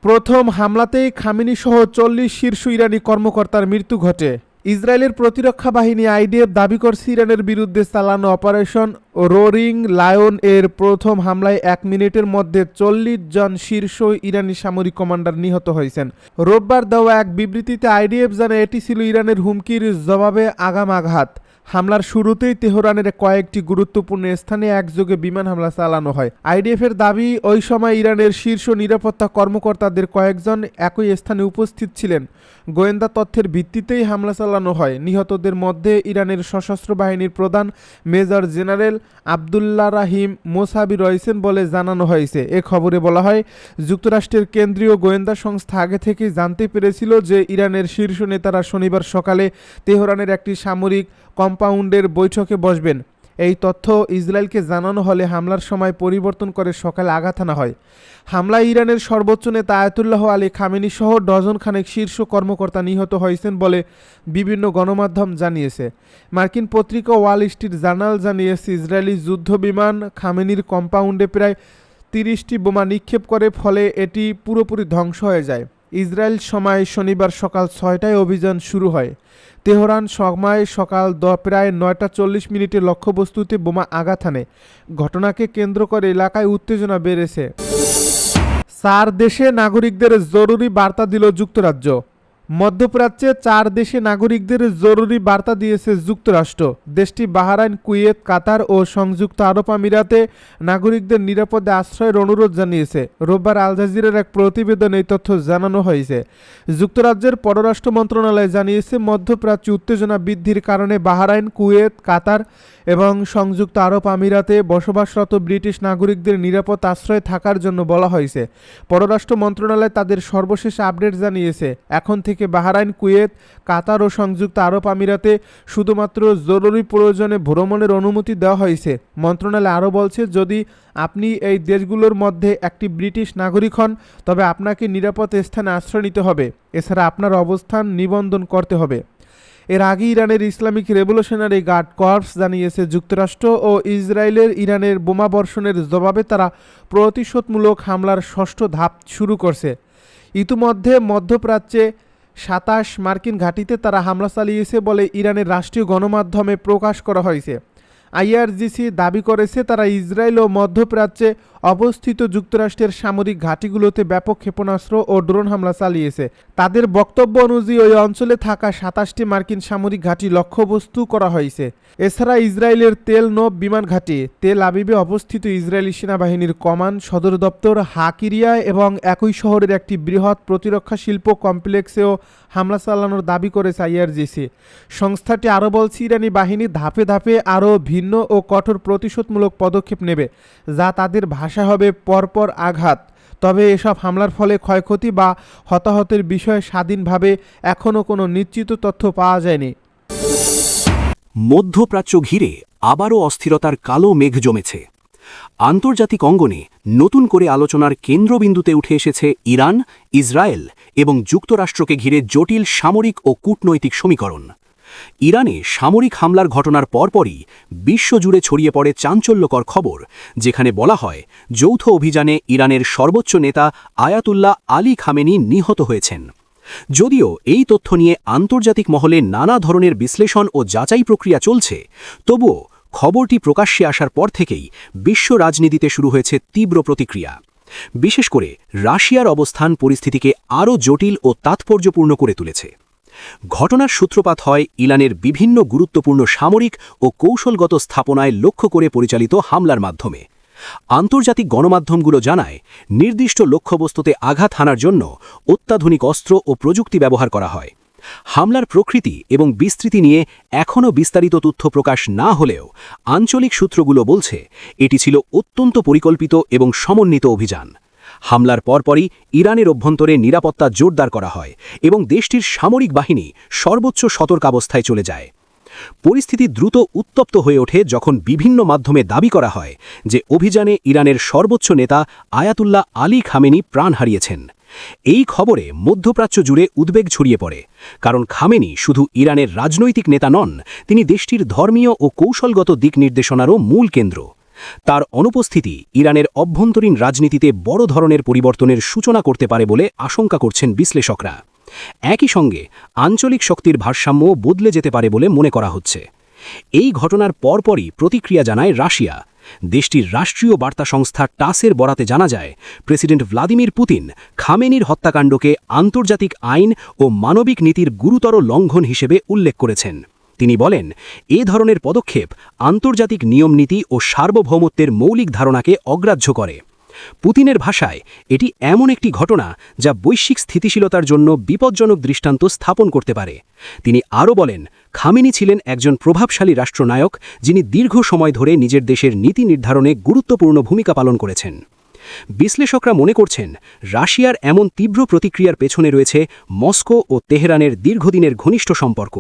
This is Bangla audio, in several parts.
প্রথম হামলাতেই খামেনিসহ ৪০ শীর্ষ ইরানি কর্মকর্তার মৃত্যু ঘটে। ইসরায়েলের প্রতিরক্ষা বাহিনী আইডিএফ দাবি করছে ইরানের বিরুদ্ধে চালানো অপারেশন রোরিং লায়ন এর প্রথম হামলায় ১ মিনিটের মধ্যে ৪০ জন শীর্ষ ইরানি সামরিক কমান্ডার নিহত হয়েছেন। রোববার দেওয়া এক বিবৃতিতে আইডিএফ জানায় এটি ছিল ইরানের হুমকির জবাবে আগাম আঘাত। হামলার শুরুতেই তেহরানের কয়েকটি গুরুত্বপূর্ণ স্থানে একযোগে বিমান হামলা চালানো হয়। আইডিএফের দাবি, ওই সময় ইরানের শীর্ষ নিরাপত্তা কর্মকর্তাদের কয়েকজন একই স্থানে উপস্থিত ছিলেন। গোয়েন্দা তথ্যের ভিত্তিতেই হামলা চালানো হয়। নিহতদের মধ্যে ইরানের সশস্ত্র বাহিনীর প্রধান মেজর জেনারেল আবদুল্লাহ রাহিম মোসাবি রয়েছেন বলে জানানো হয়েছে। এ খবরে বলা হয়, যুক্তরাষ্ট্রের কেন্দ্রীয় গোয়েন্দা সংস্থা আগে থেকেই জানতে পেরেছিল যে ইরানের শীর্ষ নেতারা শনিবার সকালে তেহরানের একটি সামরিক কম্পাউন্ডের বৈঠকে বসবেন। এই তথ্য ইসরায়েলকে জানানো হলে হামলার সময় পরিবর্তন করে সকালে আঘাত হানা হয়। হামলায় ইরানের সর্বোচ্চ নেতা আয়াতুল্লাহ আলী খামেনি সহ ডজন খানেক শীর্ষ কর্মকর্তা নিহত হয়েছেন বলে বিভিন্ন গণমাধ্যম জানিয়েছে। মার্কিন পত্রিকা ওয়াল স্ট্রিট জার্নাল জানিয়েছে, ইসরায়েলি যুদ্ধ বিমান খামেনির কম্পাউন্ডে প্রায় ৩০টি বোমা নিক্ষেপ করে, ফলে এটি পুরোপুরি ধ্বংস হয়ে যায়। ইসরায়েল সময় শনিবার সকাল ৬টায় অভিযান শুরু হয়। তেহরান সময় সকাল প্রায় ৯টা ৪০ লক্ষ্যবস্তুতে বোমা আঘাত হানে। ঘটনাকে কেন্দ্র করে এলাকায় উত্তেজনা বেড়েছে। ৪ দেশে নাগরিকদের জরুরি বার্তা দিল যুক্তরাজ্য। মধ্যপ্রাচ্যে ৪ দেশে নাগরিকদের জরুরি বার্তা দিয়েছে যুক্তরাষ্ট্র। দেশটি বাহরাইন, কুয়েত, কাতার ও সংযুক্ত আরব আমিরাতে নাগরিকদের নিরাপদে আশ্রয়ের অনুরোধ জানিয়েছে। রোববার আল জাজিরার এক প্রতিবেদনে এই তথ্য জানানো হয়েছে। যুক্তরাজ্যের পররাষ্ট্র মন্ত্রণালয় জানিয়েছে, মধ্যপ্রাচ্যে উত্তেজনা বৃদ্ধির কারণে বাহরাইন, কুয়েত, কাতার এবং সংযুক্ত আরব আমিরাতে বসবাসরত ব্রিটিশ নাগরিকদের নিরাপদ আশ্রয়ে থাকার জন্য বলা হয়েছে। পররাষ্ট্র মন্ত্রণালয় তাদের সর্বশেষ আপডেট জানিয়েছে, এখন থেকে বাহরাইন, কুয়েত, কাতার ও সংযুক্ত আরব আমিরাতে শুধুমাত্র জরুরি প্রয়োজনে ভ্রমণের অনুমতি দেওয়া হয়েছে। মন্ত্রণালয় আরও বলছে, যদি আপনি এই দেশগুলোর মধ্যে একটি ব্রিটিশ নাগরিক হন, তবে আপনাকে নিরাপদ স্থানে আশ্রয় নিতে হবে। এছাড়া আপনার অবস্থান নিবন্ধন করতে হবে। এর আগে ইরানের ইসলামিক রেভলিউশনারি গার্ড কর্পস জানিয়েছে, যুক্তরাষ্ট্র ও ইসরায়েলের ইরানের বোমা বর্ষণের জবাবে তারা প্রতিশোধমূলক হামলার ষষ্ঠ ধাপ শুরু করছে। ইতিমধ্যে মধ্যপ্রাচ্যে ২৭ মার্কিন ঘাঁটিতে তারা হামলা চালিয়েছে বলে ইরানের রাষ্ট্রীয় গণমাধ্যমে প্রকাশ করা হয়েছে। আইআরজিসি দাবি করেছে, তারা ইসরায়েল ও মধ্যপ্রাচ্যে অবস্থিত যুক্তরাষ্ট্রের সামরিক ঘাঁটিগুলোতে ব্যাপক ক্ষেপণাস্ত্র ও ড্রোন হামলা চালিয়েছে। তাদের বক্তব্য অনুযায়ী ওই অঞ্চলে থাকা ২৭টি মার্কিন সামরিক ঘাঁটি লক্ষ্যবস্তু করা হয়েছে। এছাড়া ইসরায়েলের তেল নভ বিমান ঘাঁটি, তেল আবিবে অবস্থিত ইসরায়েলি সেনাবাহিনীর কমান্ড সদর দপ্তর হাকিরিয়া এবং একই শহরের একটি বৃহৎ প্রতিরক্ষা শিল্প কমপ্লেক্সেও হামলা চালানোর দাবি করেছে আইআরজিসি। সংস্থাটি আরও বলছে, ইরানি বাহিনী ধাপে ধাপে আরও ভিন্ন ও কঠোর প্রতিশোধমূলক পদক্ষেপ নেবে, যা তাদের ভাষা হবে পরপর আঘাত। তবে এসব হামলার ফলে ক্ষয়ক্ষতি বা হতাহতের বিষয়ে স্বাধীনভাবে এখনও কোনো নিশ্চিত তথ্য পাওয়া যায়নি। মধ্যপ্রাচ্য ঘিরে আবারও অস্থিরতার কালো মেঘ জমেছে। আন্তর্জাতিক অঙ্গনে নতুন করে আলোচনার কেন্দ্রবিন্দুতে উঠে এসেছে ইরান, ইসরায়েল এবং যুক্তরাষ্ট্রকে ঘিরে জটিল সামরিক ও কূটনৈতিক সমীকরণ। ইরানে সামরিক হামলার ঘটনার পরপরই বিশ্বজুড়ে ছড়িয়ে পড়ে চাঞ্চল্যকর খবর, যেখানে বলা হয় যৌথ অভিযানে ইরানের সর্বোচ্চ নেতা আয়াতুল্লাহ আলী খামেনি নিহত হয়েছেন। যদিও এই তথ্য নিয়ে আন্তর্জাতিক মহলে নানা ধরনের বিশ্লেষণ ও যাচাই প্রক্রিয়া চলছে, তবুও খবরটি প্রকাশ্যে আসার পর থেকেই বিশ্ব রাজনীতিতে শুরু হয়েছে তীব্র প্রতিক্রিয়া। বিশেষ করে রাশিয়ার অবস্থান পরিস্থিতিকে আরও জটিল ও তাৎপর্যপূর্ণ করে তুলেছে। ঘটনার সূত্রপাত হয় ইরানের বিভিন্ন গুরুত্বপূর্ণ সামরিক ও কৌশলগত স্থাপনায় লক্ষ্য করে পরিচালিত হামলার মাধ্যমে। আন্তর্জাতিক গণমাধ্যমগুলো জানায়, নির্দিষ্ট লক্ষ্যবস্তুতে আঘাত হানার জন্য অত্যাধুনিক অস্ত্র ও প্রযুক্তি ব্যবহার করা হয়। হামলার প্রকৃতি এবং বিস্তৃতি নিয়ে এখনও বিস্তারিত তথ্য প্রকাশ না হলেও আঞ্চলিক সূত্রগুলো বলছে, এটি ছিল অত্যন্ত পরিকল্পিত এবং সমন্বিত অভিযান। হামলার পরপরই ইরানের অভ্যন্তরে নিরাপত্তা জোরদার করা হয় এবং দেশটির সামরিক বাহিনী সর্বোচ্চ সতর্কাবস্থায় চলে যায়। পরিস্থিতি দ্রুত উত্তপ্ত হয়ে ওঠে যখন বিভিন্ন মাধ্যমে দাবি করা হয় যে অভিযানে ইরানের সর্বোচ্চ নেতা আয়াতুল্লাহ আলী খামেনি প্রাণ হারিয়েছেন। এই খবরে মধ্যপ্রাচ্য জুড়ে উদ্বেগ ছড়িয়ে পড়ে, কারণ খামেনি শুধু ইরানের রাজনৈতিক নেতা নন, তিনি দেশটির ধর্মীয় ও কৌশলগত দিক নির্দেশনারও মূল কেন্দ্র। তার অনুপস্থিতি ইরানের অভ্যন্তরীণ রাজনীতিতে বড় ধরনের পরিবর্তনের সূচনা করতে পারে বলে আশঙ্কা করছেন বিশ্লেষকরা। একই সঙ্গে আঞ্চলিক শক্তির ভারসাম্য বদলে যেতে পারে বলে মনে করা হচ্ছে। এই ঘটনার পরপরই প্রতিক্রিয়া জানায় রাশিয়া। দেশটির রাষ্ট্রীয় বার্তা সংস্থা টাসের বরাতে জানা যায়, প্রেসিডেন্ট ভ্লাদিমির পুতিন খামেনির হত্যাকাণ্ডকে আন্তর্জাতিক আইন ও মানবিক নীতির গুরুতর লঙ্ঘন হিসেবে উল্লেখ করেছেন। তিনি বলেন, এ ধরনের পদক্ষেপ আন্তর্জাতিক নিয়মনীতি ও সার্বভৌমত্বের মৌলিক ধারণাকে অগ্রাহ্য করে। পুতিনের ভাষায় এটি এমন একটি ঘটনা যা বৈশ্বিক স্থিতিশীলতার জন্য বিপজ্জনক দৃষ্টান্ত স্থাপন করতে পারে। তিনি আরও বলেন, খামেনি ছিলেন একজন প্রভাবশালী রাষ্ট্রনায়ক, যিনি দীর্ঘ সময় ধরে নিজের দেশের নীতি নির্ধারণে গুরুত্বপূর্ণ ভূমিকা পালন করেছেন। বিশ্লেষকরা মনে করছেন, রাশিয়ার এমন তীব্র প্রতিক্রিয়ার পেছনে রয়েছে মস্কো ও তেহরানের দীর্ঘদিনের ঘনিষ্ঠ সম্পর্ক।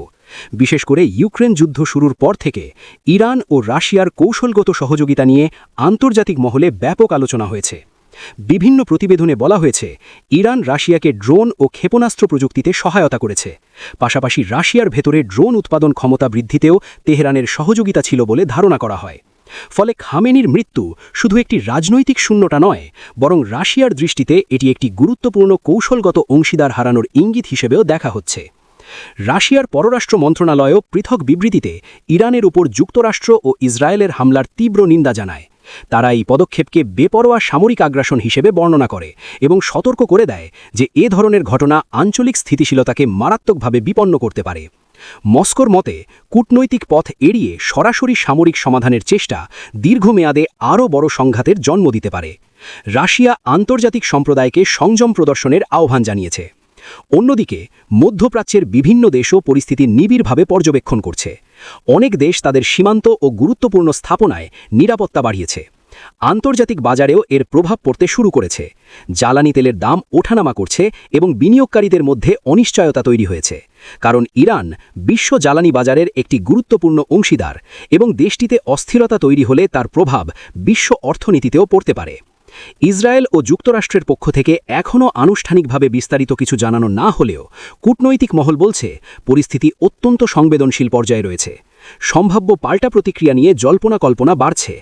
বিশেষ করে ইউক্রেন যুদ্ধ শুরুর পর থেকে ইরান ও রাশিয়ার কৌশলগত সহযোগিতা নিয়ে আন্তর্জাতিক মহলে ব্যাপক আলোচনা হয়েছে। বিভিন্ন প্রতিবেদনে বলা হয়েছে, ইরান রাশিয়াকে ড্রোন ও ক্ষেপণাস্ত্র প্রযুক্তিতে সহায়তা করেছে। পাশাপাশি রাশিয়ার ভেতরে ড্রোন উৎপাদন ক্ষমতা বৃদ্ধিতেও তেহরানের সহযোগিতা ছিল বলে ধারণা করা হয়। ফলে খামেনির মৃত্যু শুধু একটি রাজনৈতিক শূন্যতা নয়, বরং রাশিয়ার দৃষ্টিতে এটি একটি গুরুত্বপূর্ণ কৌশলগত অংশীদার হারানোর ইঙ্গিত হিসেবেও দেখা হচ্ছে। রাশিয়ার পররাষ্ট্র মন্ত্রণালয়ও পৃথক বিবৃতিতে ইরানের উপর যুক্তরাষ্ট্র ও ইসরায়েলের হামলার তীব্র নিন্দা জানায়। তারা এই পদক্ষেপকে বেপরোয়া সামরিক আগ্রাসন হিসেবে বর্ণনা করে এবং সতর্ক করে দেয় যে এ ধরনের ঘটনা আঞ্চলিক স্থিতিশীলতাকে মারাত্মকভাবে বিপন্ন করতে পারে। মস্কোর মতে, কূটনৈতিক পথ এড়িয়ে সরাসরি সামরিক সমাধানের চেষ্টা দীর্ঘমেয়াদে আরও বড় সংঘাতের জন্ম দিতে পারে। রাশিয়া আন্তর্জাতিক সম্প্রদায়কে সংযম প্রদর্শনের আহ্বান জানিয়েছে। অন্যদিকে মধ্যপ্রাচ্যের বিভিন্ন দেশও পরিস্থিতি নিবিড়ভাবে পর্যবেক্ষণ করছে। অনেক দেশ তাদের সীমান্ত ও গুরুত্বপূর্ণ স্থাপনায় নিরাপত্তা বাড়িয়েছে। আন্তর্জাতিক বাজারেও এর প্রভাব পড়তে শুরু করেছে। জ্বালানি তেলের দাম ওঠানামা করছে এবং বিনিয়োগকারীদের মধ্যে অনিশ্চয়তা তৈরি হয়েছে। কারণ ইরান বিশ্ব জ্বালানি বাজারের একটি গুরুত্বপূর্ণ অংশীদার এবং দেশটিতে অস্থিরতা তৈরি হলে তার প্রভাব বিশ্ব অর্থনীতিতেও পড়তে পারে। ইসরায়েল ও যুক্তরাষ্ট্রের পক্ষ থেকে এখনও আনুষ্ঠানিকভাবে বিস্তারিত কিছু জানানো না হলেও কূটনৈতিক মহল বলছে, পরিস্থিতি অত্যন্ত সংবেদনশীল পর্যায়ে রয়েছে। সম্ভাব্য পাল্টা প্রতিক্রিয়া নিয়ে জল্পনা কল্পনা বাড়ছে।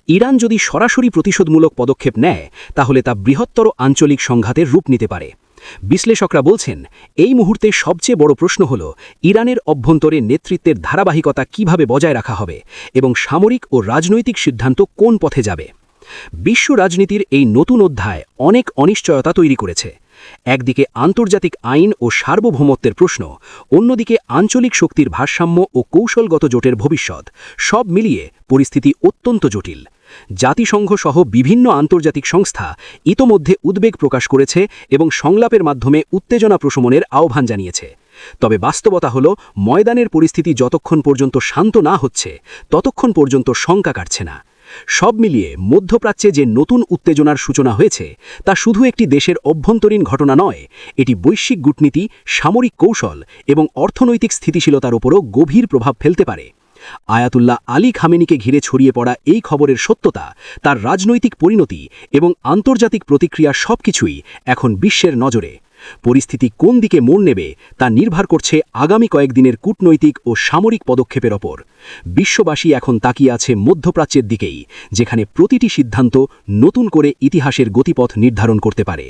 ইরান যদি সরাসরি প্রতিশোধমূলক পদক্ষেপ নেয়, তাহলে তা বৃহত্তর আঞ্চলিক সংঘাতের রূপ নিতে পারে। বিশ্লেষকরা বলছেন, এই মুহূর্তে সবচেয়ে বড় প্রশ্ন হল ইরানের অভ্যন্তরে নেতৃত্বের ধারাবাহিকতা কিভাবে বজায় রাখা হবে এবং সামরিক ও রাজনৈতিক সিদ্ধান্ত কোন পথে যাবে। বিশ্ব রাজনীতির এই নতুন অধ্যায় অনেক অনিশ্চয়তা তৈরি করেছে। একদিকে আন্তর্জাতিক আইন ও সার্বভৌমত্বের প্রশ্ন, অন্যদিকে আঞ্চলিক শক্তির ভারসাম্য ও কৌশলগত জোটের ভবিষ্যৎ। সব মিলিয়ে পরিস্থিতি অত্যন্ত জটিল। জাতিসংঘ সহ বিভিন্ন আন্তর্জাতিক সংস্থা ইতোমধ্যে উদ্বেগ প্রকাশ করেছে এবং সংলাপের মাধ্যমে উত্তেজনা প্রশমনের আহ্বান জানিয়েছে। তবে বাস্তবতা হল, ময়দানের পরিস্থিতি যতক্ষণ পর্যন্ত শান্ত না হচ্ছে, ততক্ষণ পর্যন্ত শঙ্কা কাটছে না। সব মিলিয়ে মধ্যপ্রাচ্যে যে নতুন উত্তেজনার সূচনা হয়েছে, তা শুধু একটি দেশের অভ্যন্তরীণ ঘটনা নয়, এটি বৈশ্বিক কূটনীতি, সামরিক কৌশল এবং অর্থনৈতিক স্থিতিশীলতার উপরও গভীর প্রভাব ফেলতে পারে। আয়াতুল্লাহ আলী খামেনিকে ঘিরে ছড়িয়ে পড়া এই খবরের সত্যতা, তার রাজনৈতিক পরিণতি এবং আন্তর্জাতিক প্রতিক্রিয়া সবকিছুই এখন বিশ্বের নজরে। পরিস্থিতি কোন দিকে মোড় নেবে তা নির্ভর করছে আগামী কয়েকদিনের কূটনৈতিক ও সামরিক পদক্ষেপের ওপর। বিশ্ববাসী এখন তাকিয়ে আছে মধ্যপ্রাচ্যের দিকেই, যেখানে প্রতিটি সিদ্ধান্ত নতুন করে ইতিহাসের গতিপথ নির্ধারণ করতে পারে।